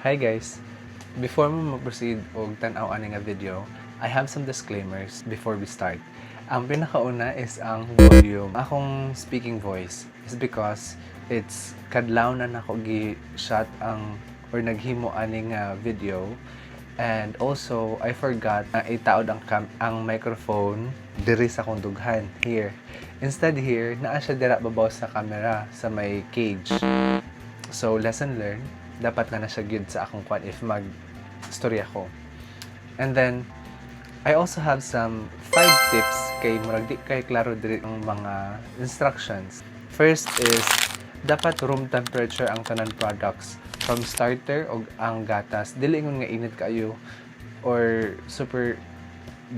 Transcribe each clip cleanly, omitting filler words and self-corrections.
Hi guys! Before mo mag-proceed og tan-aw ani nga video, I have some disclaimers before we start. Ang pinakauna is ang volume. Akong speaking voice is because it's kadlaw na nako gi-shot ang or naghimo ani nga video. And also, I forgot na itaod ang microphone diri sa akong dughan, here. Instead here, naa siya dira babaw sa camera sa may cage. So, lesson learned, dapat na siya gyud sa akong kwan if mag-story ako. And then, I also have some 5 tips kay murag di kay klaro diri ang mga instructions. First is, dapat room temperature ang tanan products from starter og ang gatas. Dili ingon nga init kayo or super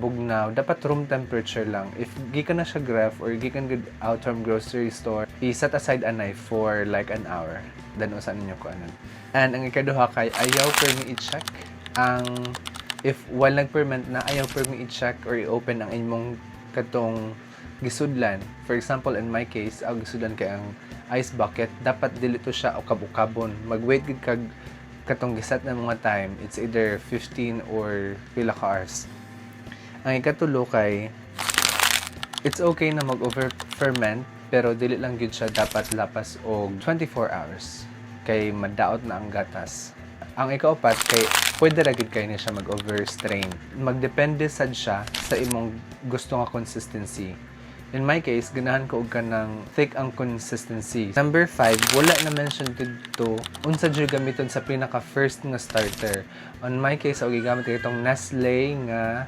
bugnaw. Dapat room temperature lang. If gikan na siya graph or gikan good out from grocery store, i-set aside a knife for like an hour. Then usan ninyo ko anan. And ang ikaduha kay ayaw per mi i-check ang if while nag-ferment na ayaw per mi i-check or i-open ang imong katong gisudlan. For example, in my case, ang gisudlan kay ang ice bucket, dapat dili to siya ukab-ukabon. Mag-wait gid kag katong giset na mga time. It's either 15 or pila ka hours. Ang ikatulo kay it's okay na mag-over-ferment pero dili lang gyud siya dapat lapas og 24 hours kay madaot na ang gatas. Ang ikaapat kay pwede ra gyud kay ni siya mag-overstrain. Magdepende sad siya sa imong gusto nga consistency. In my case, ganahan ko og kanang thick ang consistency. Number 5, wala na mention dito unsa jud gamiton sa pinaka first nga starter. On my case, og gigamit ko itong Nestle nga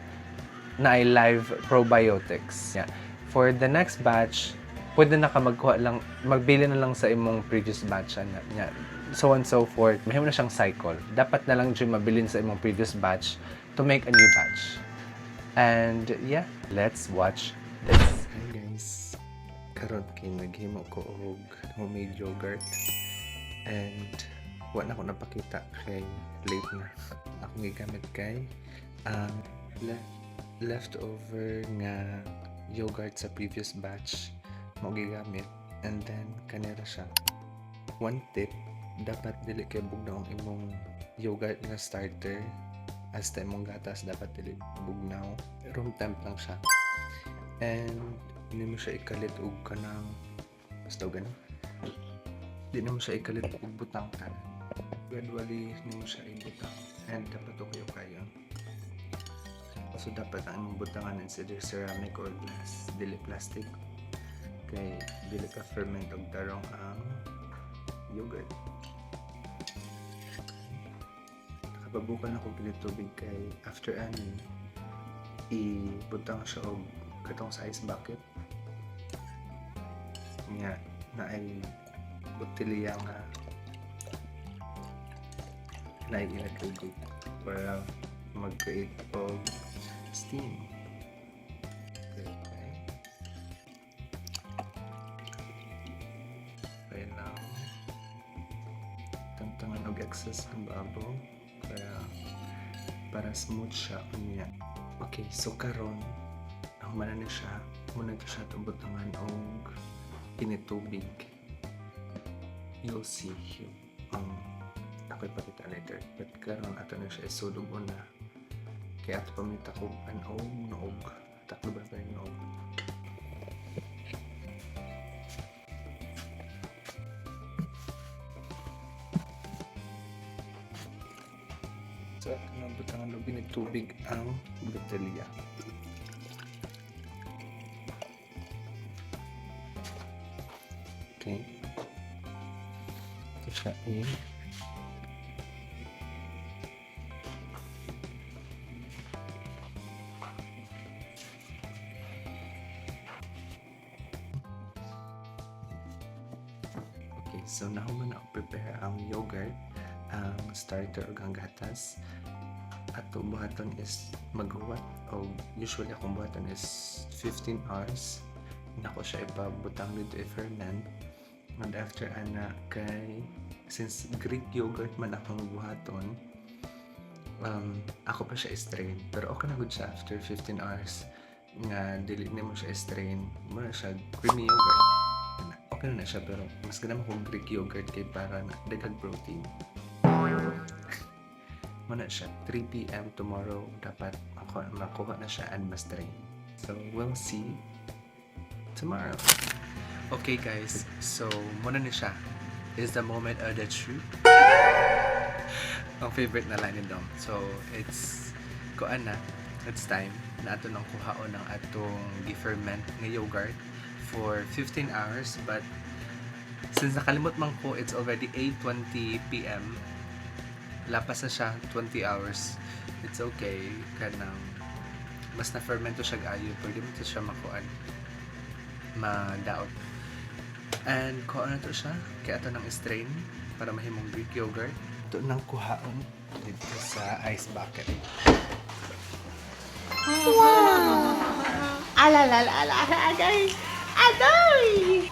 na ay live probiotics. Yeah. For the next batch, pwede na ka magkuha lang, magbili na lang sa imong previous batch na. So on and so forth. Mahimo na siyang cycle. Dapat na lang dyan mabilin sa imong previous batch to make a new batch. And yeah, let's watch this. Hi guys. Karon kay naghimo ko og homemade yogurt. And wala na ko napakita kay late na. Ako gigamit kay leftover nga yogurt sa previous batch mo gigamit, and then kanira siya. One tip, dapat dili kay bugnaw ang imong yogurt nga starter as ta imong gatas dapat dili bugnaw, room temp lang siya. And hindi mo siya ikalit og kanang basta ganun. Hindi mo siya ikalit og butang kan. Gradually hindi mo siya ibutang and dapat okay kayo. So dapat ang imong butangan is either ceramic or glass, dili plastic. Kay dili ka ferment og tarong ang yogurt. Nakapabukan ako pilit tubig kay after ani ibutang siya og katong sa ice bucket. Nga na ay botelya nga na iinit tubig para mag-create og steam. Okay. Kaya lang tantangan og excess ng babaw kaya para smooth siya unya. Okay, so karon ang mana na siya muna to siya tubutangan og init tubig. You'll see ako'y pakita later, but karon ato na siya isulog una. Kaya ato pamita ko anog noog. Taklo ba pa yung noog? So, ato na butangan lobby ng tubig ang botelya. Okay. Ito siya So, nahuman na prepare ang yogurt, ang starter o ang gatas. At buhaton is maghuwat o usually akong buhaton is 15 hours. Nako siya ipabutang dito i-ferment. And after ana kay since Greek yogurt man akong buhaton, ako pa siya i-strain. Pero okay na good siya after 15 hours nga dili mo siya i-strain. Muna siya creamy yogurt. Okay na siya pero mas ganda mo kung Greek yogurt kay para na daghang protein. Muna siya, 3 p.m. tomorrow, dapat makuha na siya and ma-strain. So, we'll see tomorrow. Okay guys, so muna ni siya. Is the moment of the truth. Ang favorite na line ni Dom. So, it's kuan na. It's time na ato nang kuhaon ng atong gi-ferment nga yogurt for 15 hours. But since nakalimot man ko, it's already 8:20 p.m. Lapas na siya 20 hours. It's okay. Kanang mas na-fermento siya ayo. Pwede mo to siya makuan. Madaot. And kuha na to siya. Kaya ito ng strain para mahimong Greek yogurt. Ito nang kuhaon dito sa ice bucket. Wow! Alalala, agay! Agay!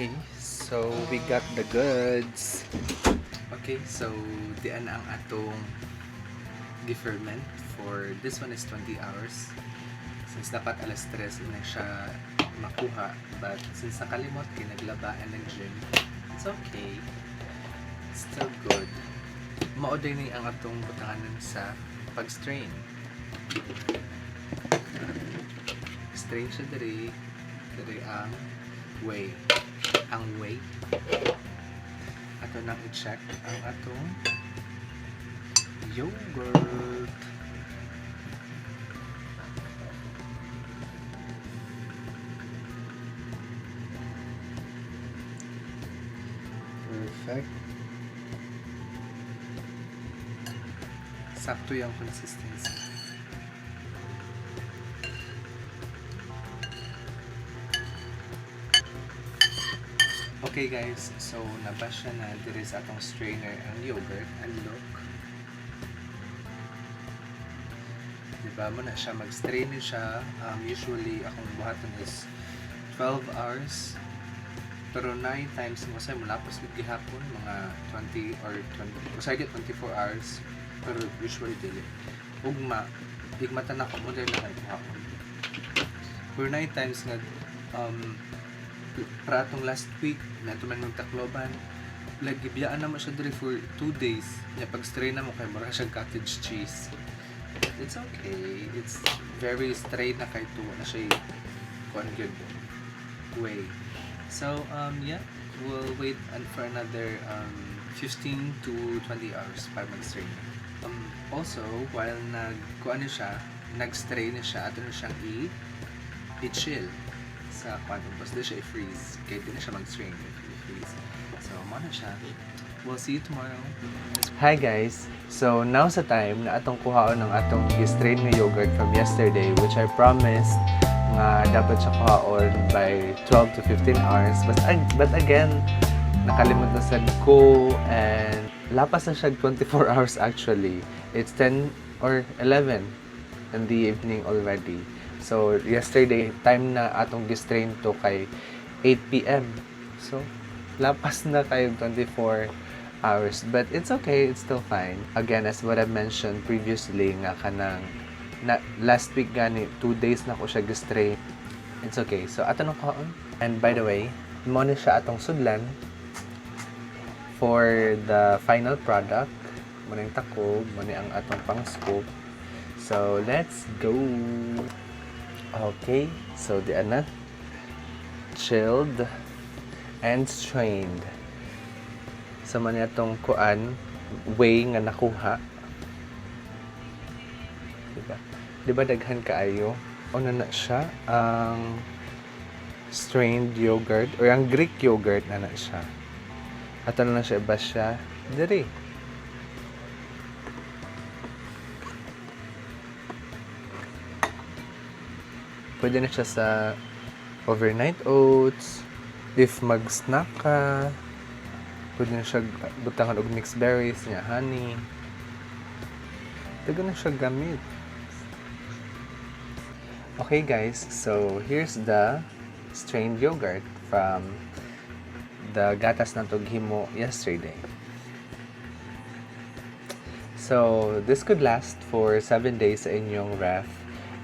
Okay, so we got the goods. Okay, so diyan ang atong deferment for this one is 20 hours. Since dapat alas 3 na siya makuha, but since nakalimot kinaglabaan ng gym, it's okay. It's still good. Maoday ni ang atong butanganan sa pag-strain. Strain siya diri ang whey. Ang whey. Ato nang i-check ang atong yogurt. Perfect. Sakto yung consistency. Okay guys, so nabas siya na diri sa atong strainer ang yogurt and look. Diba mo na siya mag-strain siya. Usually akong buhaton is 12 hours. Pero 9 times mo say mulapos gid gihapon mga 20 or 20. Kasi 24 hours. Pero usually dili. Ugma, igmata na ko mo dahil na hapon. For 9 times nga para atong last week na ito man Tacloban, gibiyaan naman siya diri for 2 days niya pag-strain na mo kay mura siyang cottage cheese. It's okay, it's very straight na kay tuwa na siya kuan good way. So yeah, we'll wait for another 15 to 20 hours para mag-strain. Also while nag-kuan siya, nag-strain siya, ato na siyang i-chill sa kwan, tapos di siya i-freeze kaya di na siya mag-strain i-freeze. So muna siya. We'll see you tomorrow. Hi guys! So now sa time na atong kuhaon ng atong i-strain na yogurt from yesterday, which I promised nga dapat siya kuhaon by 12 to 15 hours, but again nakalimot na sad ko and lapas na siya 24 hours actually. It's 10 or 11 in the evening already. So, yesterday, time na atong gistrain to kay 8 p.m. So, lapas na kayo 24 hours. But it's okay, it's still fine. Again, as what I mentioned previously, nga kanang last week gani, 2 days na ko siya gistrain. It's okay. So, ato nang kaon. And by the way, mo na siya atong sudlan for the final product. Mo na yung tako, mo na ang atong pang scoop. So, let's go! Okay, so di na chilled and strained. Sa man itong kuan way nga nakuha. Diba daghan kaayo? O na siya ang strained yogurt or ang Greek yogurt na siya. Ato na siya iba siya diri. Pwede na siya sa overnight oats. If mag-snack ka, pwede na siya butangan og mixed berries niya, honey. Pwede na siya gamit. Okay guys, so here's the strained yogurt from the gatas na tughimo yesterday. So, this could last for 7 days sa inyong ref.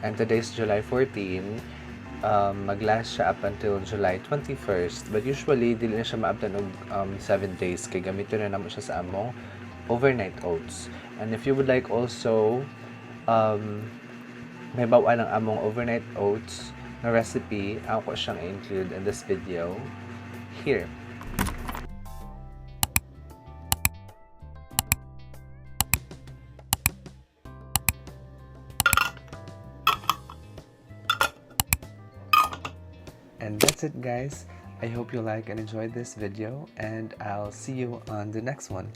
And today's July 14. Mag-last siya up until July 21st. But usually, dili na siya maabtan og 7 days. Kaya gamitin na naman siya sa among overnight oats. And if you would like also may bawaan ng among overnight oats na recipe, ako siyang include in this video here. And that's it, guys. I hope you like and enjoyed this video, and I'll see you on the next one.